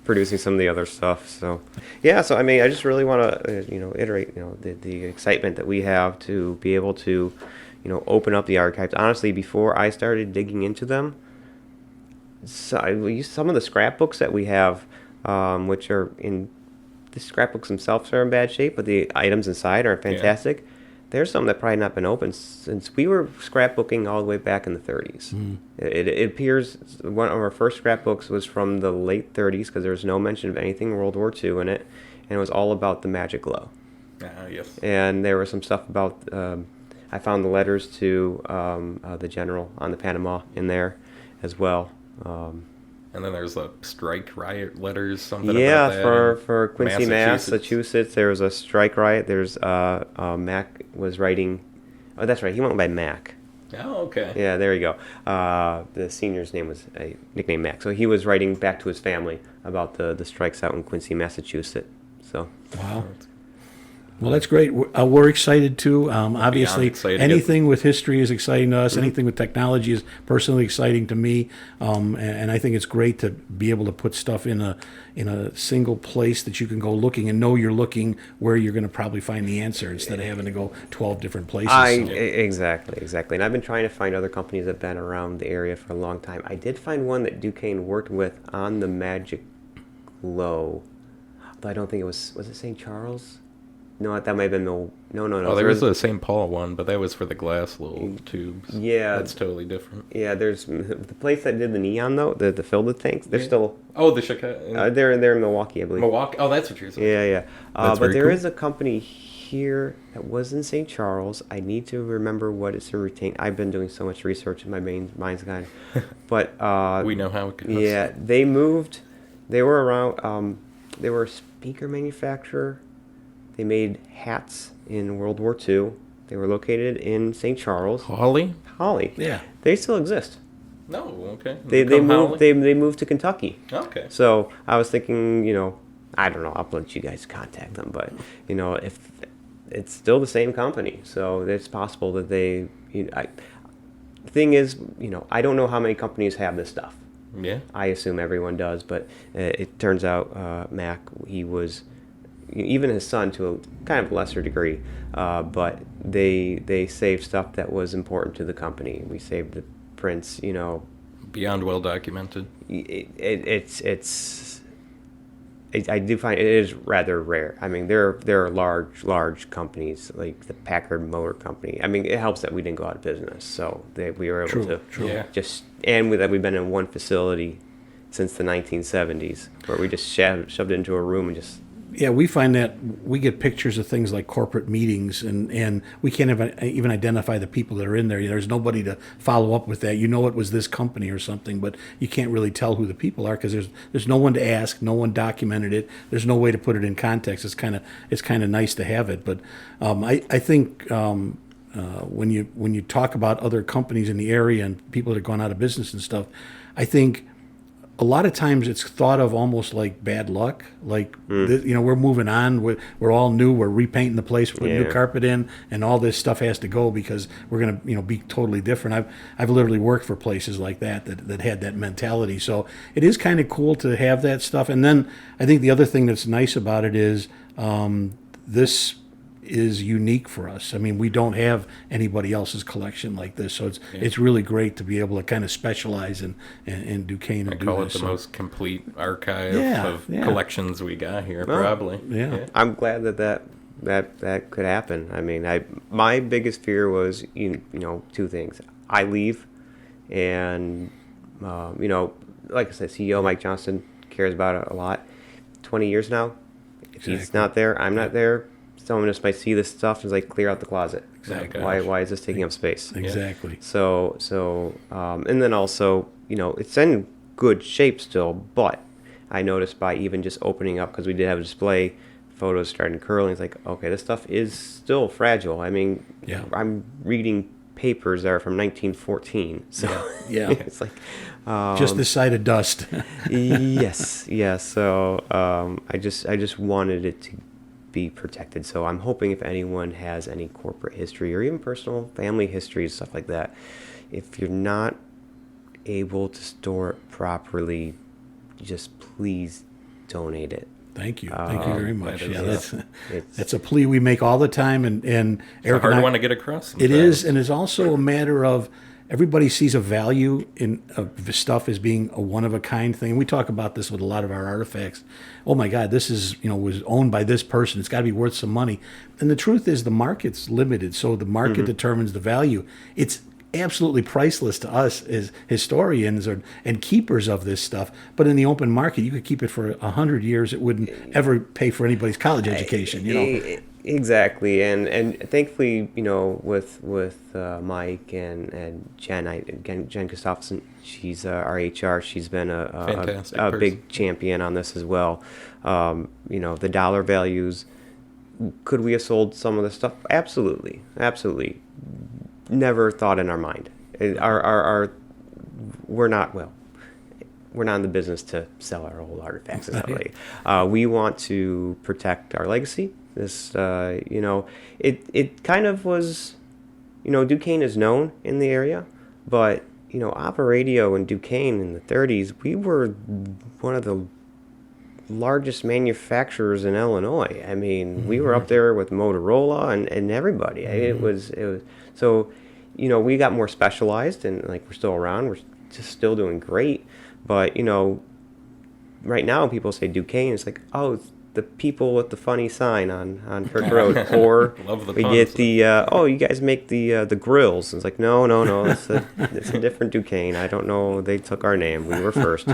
producing some of the other stuff. So, so I mean, I just really want to, iterate, the excitement that we have to be able to, open up the archives. Honestly, before I started digging into them, some of the scrapbooks that we have, which are in the scrapbooks themselves are in bad shape, but the items inside are fantastic. There's some that probably not been opened since we were scrapbooking all the way back in the 30s. It appears one of our first scrapbooks was from the late 30s because there was no mention of anything World War II in it, and it was all about the magic glow. Yes. And there was some stuff about. I found the letters to the general on the Panama in there as well. And then there's the strike riot letters, something about that. For Quincy, Massachusetts, there was a strike riot. There's Mac was writing. Oh, that's right. He went by Mac. Oh, okay. Yeah, there you go. The senior's name was nicknamed Mac. So he was writing back to his family about the strikes out in Quincy, Massachusetts. So Wow. Well, that's great. We're excited too. Obviously, excited. anything with history is exciting to us. Anything with technology is personally exciting to me. And I think it's great to be able to put stuff in a single place that you can go looking and know you're looking where you're going to probably find the answer instead of having to go 12 different places. Exactly. And I've been trying to find other companies that have been around the area for a long time. I did find one that DuKane worked with on the Magic Glow. Although I don't think it was it St. Charles? No, that might have been no. Oh, there was a St. Paul one, but that was for the glass little tubes. Yeah. That's totally different. Yeah, there's the place that did the neon, though, the filled with tanks, they're still... Oh, the Chicago... they're in Milwaukee, I believe. Milwaukee? Oh, that's what you're saying. Yeah. That's but very there cool. is a company here that was in St. Charles. I need to remember what it's in retain. I've been doing so much research and my mind's gone. But... we know how it goes. Yeah, they moved. They were around... they were a speaker manufacturer. They made hats in World War II. They were located in St. Charles. Holly? Yeah. They still exist. No, okay. They moved. They moved to Kentucky. Okay. So I was thinking, I don't know. I'll let you guys contact them, but if it's still the same company, so it's possible that they. The thing is, I don't know how many companies have this stuff. Yeah. I assume everyone does, but it turns out Mac, he was. Even his son to a kind of lesser degree, but they saved stuff that was important to the company. We saved the prints, Beyond well documented. I do find it is rather rare. I mean, there are large companies like the Packard Motor Company. I mean, it helps that we didn't go out of business, so we were able to Yeah. that we've been in one facility since the 1970s, where we just shoved it into a room and just. Yeah, we find that we get pictures of things like corporate meetings, and we can't even identify the people that are in there. There's nobody to follow up with that. It was this company or something, but you can't really tell who the people are because there's no one to ask, no one documented it. There's no way to put it in context. It's kind of nice to have it, but I think when you talk about other companies in the area and people that have gone out of business and stuff, I think. A lot of times it's thought of almost like bad luck. Like, we're moving on. We're all new. We're repainting the place, putting new carpet in, and all this stuff has to go because we're going to, be totally different. I've literally worked for places like that had that mentality. So it is kind of cool to have that stuff. And then I think the other thing that's nice about it is this is unique for us. I mean, we don't have anybody else's collection like this, so it's really great to be able to kind of specialize in DuKane. I call it the most complete archive of collections we got here, probably. Yeah. I'm glad that could happen. I mean, my biggest fear was two things. I leave, and like I said, CEO Mike Johnston cares about it a lot. 20 years now, if he's not there, I'm not there. Someone just might see this stuff and is like, clear out the closet. Exactly. Why is this taking up space? Exactly. So and then also, it's in good shape still, but I noticed by even just opening up, because we did have a display, photos starting curling, it's like, okay, this stuff is still fragile. I mean, I'm reading papers that are from 1914. So yeah. it's like... just this side of dust. Yes. So I just wanted it to be protected. So I'm hoping if anyone has any corporate history or even personal family history, stuff like that, if you're not able to store it properly, just please donate it. Thank you very much. That's a plea we make all the time, and Eric, it's a hard one to get across. It is, and it's also a matter of everybody sees a value in the stuff as being a one-of-a-kind thing. We talk about this with a lot of our artifacts. Oh my God, this is was owned by this person. It's got to be worth some money. And the truth is, the market's limited, so the market determines the value. It's absolutely priceless to us as historians and keepers of this stuff. But in the open market, you could keep it for 100 years. It wouldn't ever pay for anybody's college education. Exactly, and thankfully, with Mike and Jen, Jen Gustafson, she's our HR. She's been a big champion on this as well. The dollar values. Could we have sold some of the stuff? Absolutely. never thought in our mind. We're not in the business to sell our old artifacts. We want to protect our legacy. This, it kind of was, DuKane is known in the area, but, Operadio and DuKane in the 30s, we were one of the largest manufacturers in Illinois. I mean, we were up there with Motorola and everybody. It was so, we got more specialized, and we're still around. We're just still doing great. But, right now people say DuKane, it's like, oh, it's the people with the funny sign on Kirk Road. Or we get the, you guys make the grills. And it's like, no, it's a different DuKane. I don't know. They took our name. We were first.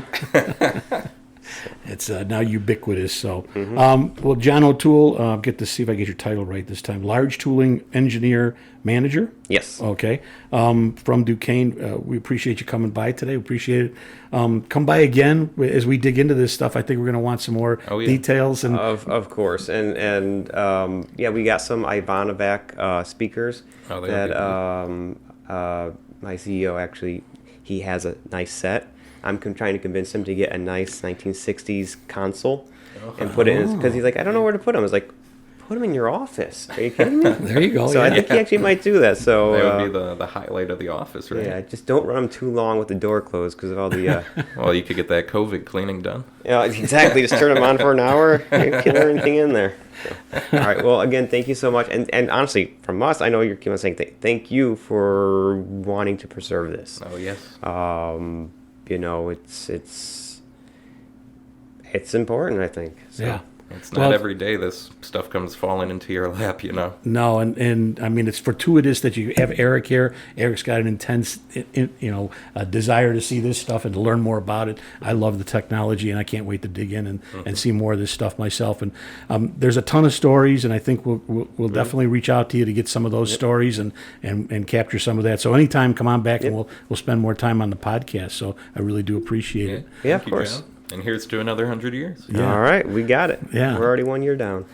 It's now ubiquitous. So, well, John O'Toole, get to see if I get your title right this time. Large Tooling Engineer Manager. Yes. Okay. From DuKane, we appreciate you coming by today. We appreciate it. Come by again as we dig into this stuff. I think we're going to want some more details. And of course. And we got some Ivanovac speakers that my CEO actually, he has a nice set. I'm trying to convince him to get a nice 1960s console and put it in, because he's like, I don't know where to put them. I was like, put them in your office. Are you kidding me? There you go. So I think he actually might do that. So that would be the highlight of the office, right? Yeah, just don't run them too long with the door closed because of all the... Well, you could get that COVID cleaning done. Yeah, exactly. Just turn them on for an hour. You can everything in there. So, all right. Well, again, thank you so much. And honestly, from us, I know you're saying thank you for wanting to preserve this. Oh, yes. It's important, I think. So. Yeah. It's not every day this stuff comes falling into your lap, No, and I mean, it's fortuitous that you have Eric here. Eric's got an intense, a desire to see this stuff and to learn more about it. I love the technology, and I can't wait to dig in and see more of this stuff myself. And there's a ton of stories, and I think we'll definitely reach out to you to get some of those stories and capture some of that. So anytime, come on back, and we'll spend more time on the podcast. So I really do appreciate it. Yeah, of course. John. And here's to another 100 years. Yeah. All right, we got it. Yeah. We're already 1 year down.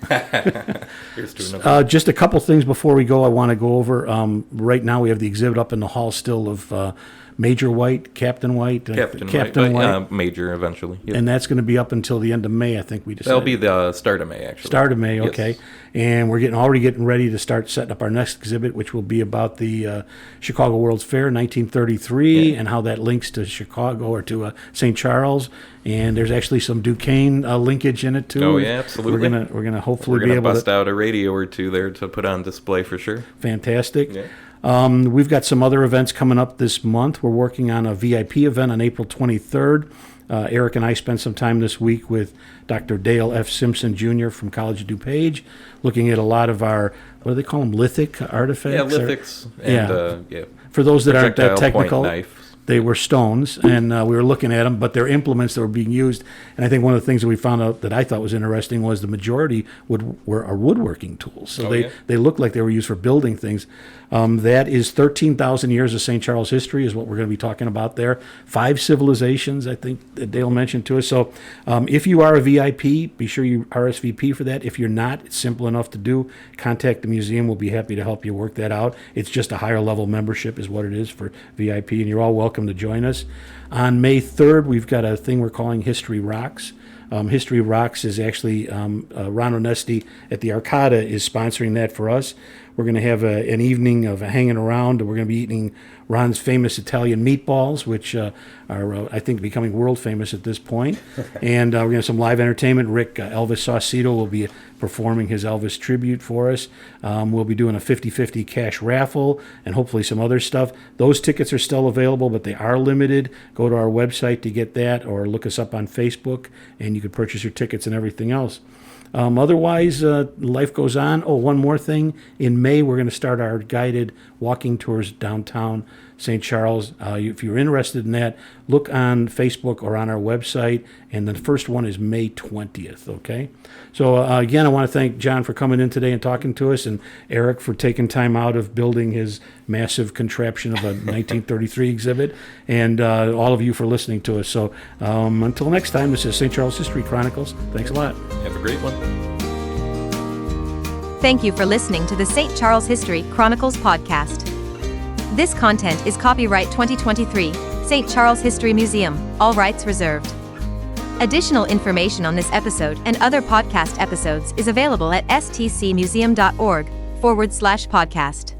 Here's to another. Just a couple things before we go I want to go over. Right now we have the exhibit up in the hall still of Major White, Captain White. Captain White. Major eventually. Yep. And that's going to be up until the end of May, I think we decided. That'll be the start of May, actually. Start of May, okay. Yes. And we're already getting ready to start setting up our next exhibit, which will be about the Chicago World's Fair 1933 and how that links to Chicago or to St. Charles. And there's actually some DuKane linkage in it too. Oh yeah, absolutely. We're gonna hopefully be able to bust out a radio or two there to put on display for sure. Fantastic. Yeah. We've got some other events coming up this month. We're working on a VIP event on April 23rd. Eric and I spent some time this week with Dr. Dale F. Simpson Jr. from College of DuPage, looking at a lot of our, what do they call them, lithic artifacts? Yeah, lithics. For those that aren't that technical, point knife. They were stones, and we were looking at them, but they're implements that were being used. And I think one of the things that we found out that I thought was interesting was the majority are woodworking tools. So they look like they were used for building things. That is 13,000 years of St. Charles history is what we're going to be talking about there. 5 civilizations, I think that Dale mentioned to us. So if you are a VIP, be sure you RSVP for that. If you're not, it's simple enough to do. Contact the museum. We'll be happy to help you work that out. It's just a higher level membership is what it is for VIP, and you're all welcome to join us. On May 3rd, we've got a thing we're calling History Rocks. History Rocks is actually Ron Onesti at the Arcada is sponsoring that for us. We're going to have an evening of hanging around. We're going to be eating Ron's famous Italian meatballs, which are, I think, becoming world famous at this point. And we're going to have some live entertainment. Rick Elvis Saucedo will be performing his Elvis tribute for us. We'll be doing a 50-50 cash raffle and hopefully some other stuff. Those tickets are still available, but they are limited. Go to our website to get that, or look us up on Facebook, and you can purchase your tickets and everything else. Otherwise, life goes on. Oh, one more thing. In May, we're going to start our guided walking tours downtown St. Charles. If you're interested in that, look on Facebook or on our website. And the first one is May 20th, okay? So, again, I want to thank John for coming in today and talking to us, and Eric for taking time out of building his massive contraption of a 1933 exhibit, and all of you for listening to us. So, until next time, this is St. Charles History Chronicles. Thanks a lot. Have a great one. Thank you for listening to the St. Charles History Chronicles podcast. This content is copyright 2023, St. Charles History Museum, all rights reserved. Additional information on this episode and other podcast episodes is available at stcmuseum.org/podcast.